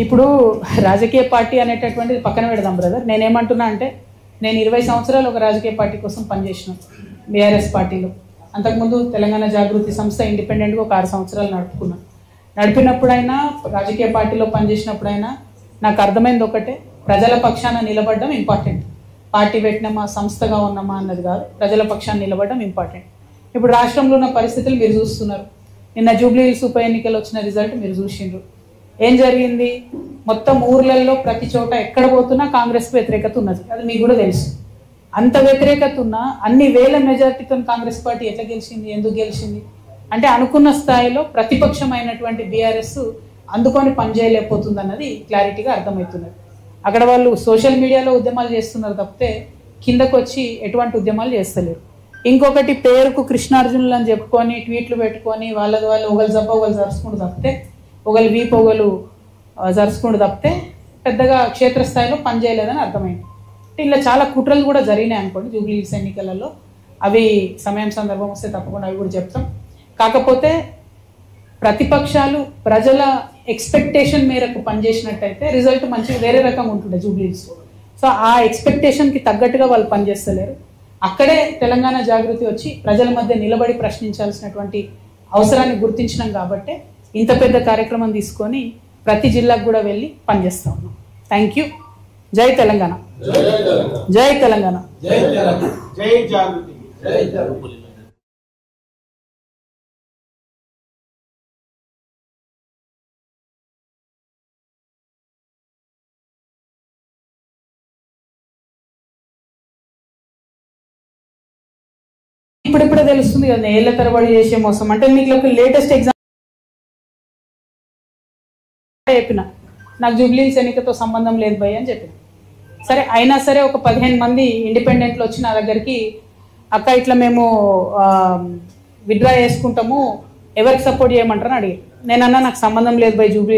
ఇప్పుడు రాజకీయ పార్టీ అనేటటువంటిది పక్కన పెడదాం బ్రదర్. నేనేమంటున్నా అంటే నేను 20 సంవత్సరాలు ఒక రాజకీయ పార్టీ కోసం పనిచేసిన బీఆర్ఎస్ పార్టీలో. అంతకుముందు తెలంగాణ జాగృతి సంస్థ ఇండిపెండెంట్గా ఒక 6 సంవత్సరాలు నడుపుకున్నాను. నడిపినప్పుడైనా రాజకీయ పార్టీలో పనిచేసినప్పుడైనా నాకు అర్థమైంది ఒకటే, ప్రజల పక్షాన నిలబడడం ఇంపార్టెంట్. పార్టీ పెట్టినామా సంస్థగా ఉన్నామా అన్నది కాదు, ప్రజల పక్షాన నిలబడడం ఇంపార్టెంట్. ఇప్పుడు రాష్ట్రంలో ఉన్న పరిస్థితులు మీరు చూస్తున్నారు. నిన్న జూబ్లీ హిల్స్ ఉప ఎన్నికలు వచ్చిన రిజల్ట్ మీరు చూసిండ్రు. ఏం జరిగింది? మొత్తం ఊర్లలో ప్రతి చోట ఎక్కడ పోతున్నా కాంగ్రెస్కి వ్యతిరేకత ఉన్నది. అది మీకు కూడా తెలుసు. అంత వ్యతిరేకత ఉన్నా అన్ని వేల మెజార్టీతో కాంగ్రెస్ పార్టీ ఎట్లా గెలిచింది, ఎందుకు గెలిచింది అంటే అనుకున్న స్థాయిలో ప్రతిపక్షమైనటువంటి బీఆర్ఎస్ అందుకొని పనిచేయలేకపోతుంది అన్నది క్లారిటీగా అర్థమవుతున్నది. అక్కడ వాళ్ళు సోషల్ మీడియాలో ఉద్యమాలు చేస్తున్నారు తప్పితే కిందకు వచ్చి ఎటువంటి ఉద్యమాలు చేస్తలేరు. ఇంకొకటి పేరుకు కృష్ణార్జునులు అని చెప్పుకొని ట్వీట్లు పెట్టుకొని వాళ్ళది వాళ్ళు ఒకళ్ళు జబ్బ ఒకళ్ళు జరుచుకుంటూ తప్పితే ఒకళ్ళు వీపు ఒకళ్ళు జరుచుకుంటూ తప్పితే పెద్దగా క్షేత్రస్థాయిలో పనిచేయలేదని అర్థమైంది. ఇలా చాలా కుట్రలు కూడా జరిగినాయి అనుకోండి జూబ్లీ హిల్స్ ఎన్నికలలో. అవి సమయం సందర్భం వస్తే తప్పకుండా అవి కూడా చెప్తాం. కాకపోతే ప్రతిపక్షాలు ప్రజల ఎక్స్పెక్టేషన్ మేరకు పనిచేసినట్టయితే రిజల్ట్ మంచిగా వేరే రకంగా ఉంటుండే జూబ్లీ హిల్స్. సో ఆ ఎక్స్పెక్టేషన్కి తగ్గట్టుగా వాళ్ళు పనిచేస్తలేరు. అక్కడే తెలంగాణ జాగృతి వచ్చి ప్రజల మధ్య నిలబడి ప్రశ్నించాల్సినటువంటి అవసరాన్ని గుర్తించినాం కాబట్టి ఇంత పెద్ద కార్యక్రమం తీసుకొని ప్రతి జిల్లాకు కూడా వెళ్ళి పనిచేస్తా ఉన్నాం. Thank you. జై తెలంగాణ, జై తెలంగాణ, జై జాగృతి. ఇప్పుడిప్పుడే తెలుస్తుంది కదా ఏళ్ల తరబడి చేసే మోసం అంటే. మీకు ఒక లేటెస్ట్ ఎగ్జాంపుల్ చెప్పిన, నాకు జూబ్లీ హిల్స్ ఎన్నికతో సంబంధం లేదు భయ్ అని చెప్పిన. సరే అయినా సరే ఒక 15 మంది ఇండిపెండెంట్లు వచ్చి నా దగ్గరికి, అక్క ఇట్లా మేము విత్డ్రా చేసుకుంటాము, ఎవరికి సపోర్ట్ చేయమంటారని అడిగారు. నేనన్నా నాకు సంబంధం లేదు భయ్ జూబ్లీ